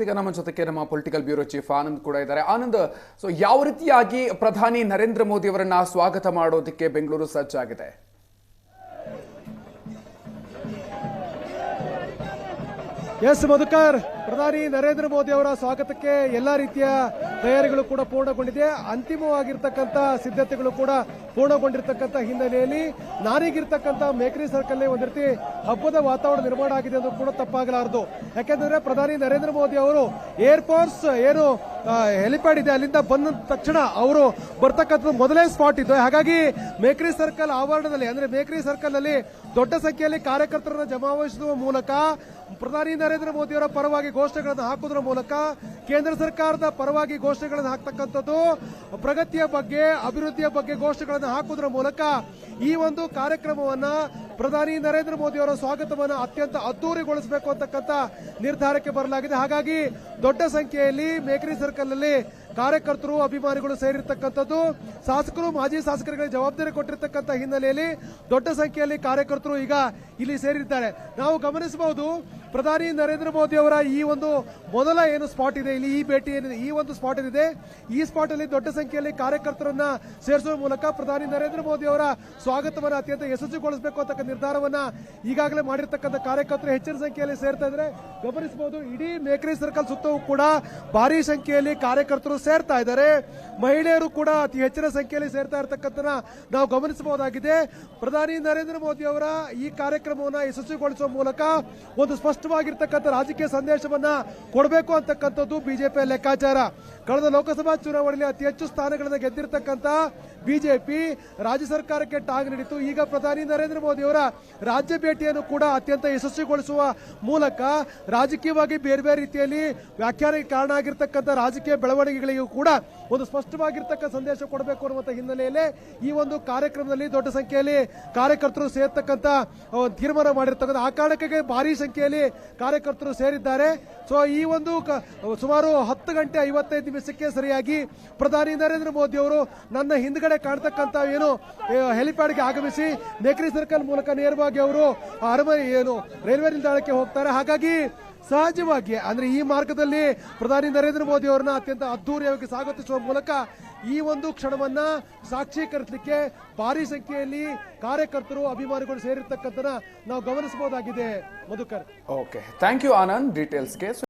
ಈಗ ನಮ್ಮ ಜೊತೆಗೆ ನಮ್ಮ ಪೊಲಿಟಿಕಲ್ ಬ್ಯೂರೋ ಚೀಫ್ ಆನಂದ್ ಕೂಡ ಇದ್ದಾರೆ. ಆನಂದ್, ಸೊ ಯಾವ ರೀತಿಯಾಗಿ ಪ್ರಧಾನಿ ನರೇಂದ್ರ ಮೋದಿ ಅವರನ್ನ ಸ್ವಾಗತ ಮಾಡೋದಕ್ಕೆ ಬೆಂಗಳೂರು ಸಜ್ಜಾಗಿದೆ? ಎಸ್ ಮಧುಕರ್, ಪ್ರಧಾನಿ ನರೇಂದ್ರ ಮೋದಿ ಅವರ ಸ್ವಾಗತಕ್ಕೆ ಎಲ್ಲಾ ರೀತಿಯ ತಯಾರಿಗಳು ಕೂಡ ಪೂರ್ಣಗೊಂಡಿದೆ. ಅಂತಿಮವಾಗಿರ್ತಕ್ಕಂಥ ಸಿದ್ಧತೆಗಳು ಕೂಡ ಪೂರ್ಣಗೊಂಡಿರ್ತಕ್ಕಂಥ ಹಿನ್ನೆಲೆಯಲ್ಲಿ ನಾನೀಗಿರ್ತಕ್ಕಂಥ ಮೇಕ್ರಿ ಸರ್ಕಲ್ ಒಂದು ರೀತಿ ಹಬ್ಬದ ವಾತಾವರಣ ನಿರ್ಮಾಣ ಆಗಿದೆ ಎಂದು ಕೂಡ ತಪ್ಪಾಗಲಾರದು. ಯಾಕೆಂದ್ರೆ ಪ್ರಧಾನಿ ನರೇಂದ್ರ ಮೋದಿ ಅವರು ಏರ್ಫೋರ್ಸ್ ಏನು ಹೆಲಿಪ್ಯಾಡ್ ಇದೆ ಅಲ್ಲಿಂದ ಬಂದ ತಕ್ಷಣ ಅವರು ಬರ್ತಕ್ಕಂಥ ಮೊದಲೇ ಸ್ಪಾಟ್ ಇದ್ದು, ಹಾಗಾಗಿ ಮೇಕ್ರಿ ಸರ್ಕಲ್ ಆವರಣದಲ್ಲಿ ಅಂದ್ರೆ ಮೇಕ್ರಿ ಸರ್ಕಲ್ ನಲ್ಲಿ ದೊಡ್ಡ ಸಂಖ್ಯೆಯಲ್ಲಿ ಕಾರ್ಯಕರ್ತರನ್ನು ಜಮಾವಹಿಸುವ ಮೂಲಕ ಪ್ರಧಾನಿ ನರೇಂದ್ರ ಮೋದಿ ಅವರ ಪರವಾಗಿ ಘೋಷಣೆಗಳನ್ನು ಹಾಕುವುದರ ಮೂಲಕ ಕೇಂದ್ರ ಸರ್ಕಾರದ ಪರವಾಗಿ ಘೋಷಣೆಗಳನ್ನು ಹಾಕ್ತಕ್ಕಂಥದ್ದು, ಪ್ರಗತಿಯ ಬಗ್ಗೆ ಅಭಿವೃದ್ಧಿಯ ಬಗ್ಗೆ ಘೋಷಣೆಗಳನ್ನು ಹಾಕುವುದರ ಮೂಲಕ ಈ ಒಂದು ಕಾರ್ಯಕ್ರಮವನ್ನ ಪ್ರಧಾನಿ ನರೇಂದ್ರ ಮೋದಿ ಅವರ ಸ್ವಾಗತವನ್ನು ಅತ್ಯಂತ ಅದ್ದೂರಿಗೊಳಿಸಬೇಕು ಅಂತಕ್ಕಂಥ ನಿರ್ಧಾರಕ್ಕೆ ಬರಲಾಗಿದೆ. ಹಾಗಾಗಿ ದೊಡ್ಡ ಸಂಖ್ಯೆಯಲ್ಲಿ ಮೇಕ್ರಿ ಸರ್ಕಲ್ ನಲ್ಲಿ ಕಾರ್ಯಕರ್ತರು ಅಭಿಮಾನಿಗಳು ಸೇರಿರ್ತಕ್ಕಂಥದ್ದು, ಶಾಸಕರು ಮಾಜಿ ಶಾಸಕರಿಗೆ ಜವಾಬ್ದಾರಿ ಕೊಟ್ಟಿರ್ತಕ್ಕಂಥ ಹಿನ್ನೆಲೆಯಲ್ಲಿ ದೊಡ್ಡ ಸಂಖ್ಯೆಯಲ್ಲಿ ಕಾರ್ಯಕರ್ತರು ಈಗ ಇಲ್ಲಿ ಸೇರಿದ್ದಾರೆ. ನಾವು ಗಮನಿಸಬಹುದು, ಪ್ರಧಾನಿ ನರೇಂದ್ರ ಮೋದಿ ಅವರ ಈ ಒಂದು ಮೊದಲ ಏನು ಸ್ಪಾಟ್ ಇದೆ ಇಲ್ಲಿ, ಈ ಭೇಟಿ ಏನಿದೆ, ಈ ಒಂದು ಸ್ಪಾಟ್ ಏನಿದೆ, ಈ ಸ್ಪಾಟ್ ಅಲ್ಲಿ ದೊಡ್ಡ ಸಂಖ್ಯೆಯಲ್ಲಿ ಕಾರ್ಯಕರ್ತರನ್ನ ಸೇರಿಸುವ ಮೂಲಕ ಪ್ರಧಾನಿ ನರೇಂದ್ರ ಮೋದಿ ಅವರ ಸ್ವಾಗತವನ್ನು ಅತ್ಯಂತ ಯಶಸ್ವಿಗೊಳಿಸಬೇಕು ಅಂತಕ್ಕ ನಿರ್ಧಾರವನ್ನ ಈಗಾಗಲೇ ಮಾಡಿರ್ತಕ್ಕಂಥ ಕಾರ್ಯಕರ್ತರು ಹೆಚ್ಚಿನ ಸಂಖ್ಯೆಯಲ್ಲಿ ಸೇರ್ತಾ ಇದ್ದಾರೆ. ಗಮನಿಸಬಹುದು, ಇಡೀ ಮೇಕ್ರಿ ಸರ್ಕಲ್ ಸುತ್ತವೂ ಕೂಡ ಭಾರಿ ಸಂಖ್ಯೆಯಲ್ಲಿ ಕಾರ್ಯಕರ್ತರು ಸೇರ್ತಾ ಇದ್ದಾರೆ. ಮಹಿಳೆಯರು ಕೂಡ ಅತಿ ಹೆಚ್ಚಿನ ಸಂಖ್ಯೆಯಲ್ಲಿ ಸೇರ್ತಾ ಇರತಕ್ಕಂಥ ನಾವು ಗಮನಿಸಬಹುದಾಗಿದೆ. ಪ್ರಧಾನಿ ನರೇಂದ್ರ ಮೋದಿ ಅವರ ಈ ಕಾರ್ಯಕ್ರಮವನ್ನು ಯಶಸ್ವಿಗೊಳಿಸುವ ಮೂಲಕ ಒಂದು ಸ್ಪಷ್ಟವಾಗಿರ್ತಕ್ಕಂಥ ರಾಜಕೀಯ ಸಂದೇಶವನ್ನ ಕೊಡಬೇಕು ಅಂತಕ್ಕಂಥದ್ದು ಬಿಜೆಪಿಯ ಲೆಕ್ಕಾಚಾರ. ಕಳೆದ ಲೋಕಸಭಾ ಚುನಾವಣೆಯಲ್ಲಿ ಅತಿ ಹೆಚ್ಚು ಸ್ಥಾನಗಳನ್ನು ಗೆದ್ದಿರತಕ್ಕಂಥ ಬಿಜೆಪಿ ರಾಜ್ಯ ಸರ್ಕಾರಕ್ಕೆ ಟಾಂಗ್ ನೀಡಿತು. ಈಗ ಪ್ರಧಾನಿ ನರೇಂದ್ರ ಮೋದಿ ಅವರ ರಾಜ್ಯ ಭೇಟಿಯನ್ನು ಕೂಡ ಅತ್ಯಂತ ಯಶಸ್ವಿಗೊಳಿಸುವ ಮೂಲಕ ರಾಜಕೀಯವಾಗಿ ಬೇರೆ ಬೇರೆ ರೀತಿಯಲ್ಲಿ ವ್ಯಾಖ್ಯಾನಕ್ಕೆ ಕಾರಣ ಆಗಿರ್ತಕ್ಕಂಥ ರಾಜಕೀಯ ಬೆಳವಣಿಗೆಗಳಿಗೂ ಕೂಡ ಒಂದು ಸ್ಪಷ್ಟವಾಗಿರ್ತಕ್ಕಂಥ ಸಂದೇಶ ಕೊಡಬೇಕು ಅನ್ನುವಂಥ ಹಿನ್ನೆಲೆಯಲ್ಲಿ ಈ ಒಂದು ಕಾರ್ಯಕ್ರಮದಲ್ಲಿ ದೊಡ್ಡ ಸಂಖ್ಯೆಯಲ್ಲಿ ಕಾರ್ಯಕರ್ತರು ಸೇರ್ತಕ್ಕಂಥ ತೀರ್ಮಾನ ಮಾಡಿರ್ತಕ್ಕಂಥ ಆ ಕಾರಣಕ್ಕೆ ಭಾರಿ ಸಂಖ್ಯೆಯಲ್ಲಿ ಕಾರ್ಯಕರ್ತರು ಸೇರಿದ್ದಾರೆ. ಸೊ ಈ ಒಂದು ಸುಮಾರು 10 ಗಂಟೆ 55 ನಿಮಿಷಕ್ಕೆ ಸರಿಯಾಗಿ ಪ್ರಧಾನಿ ನರೇಂದ್ರ ಮೋದಿ ಅವರು ನನ್ನ ಹಿಂದ್ಗಡೆ ಕಾಣ್ತಕ್ಕಂಥ ಏನು ಹೆಲಿಪ್ಯಾಡ್ಗೆ ಆಗಮಿಸಿ ಮೇಕ್ರಿ ಸರ್ಕಲ್ ಮೂಲಕ ನೇರವಾಗಿ ಅವರು ಅರಮನೆ ಏನು ರೈಲ್ವೆ ನಿಲ್ದಾಣಕ್ಕೆ ಹೋಗ್ತಾರೆ. ಹಾಗಾಗಿ ಸಹಜವಾಗಿ ಅಂದ್ರೆ ಈ ಮಾರ್ಗದಲ್ಲಿ ಪ್ರಧಾನಿ ನರೇಂದ್ರ ಮೋದಿ ಅವರನ್ನ ಅತ್ಯಂತ ಅದ್ದೂರಿಯಾಗಿ ಸ್ವಾಗತಿಸುವ ಮೂಲಕ ಈ ಒಂದು ಕ್ಷಣವನ್ನ ಸಾಕ್ಷೀಕರಿಸಲಿಕ್ಕೆ ಭಾರಿ ಸಂಖ್ಯೆಯಲ್ಲಿ ಕಾರ್ಯಕರ್ತರು ಅಭಿಮಾನಿಗಳು ಸೇರಿರ್ತಕ್ಕಂಥ ನಾವು ಗಮನಿಸಬಹುದಾಗಿದೆ. Madhukar, okay, thank you Anand ಡೀಟೇಲ್ಸ್ಗೆ.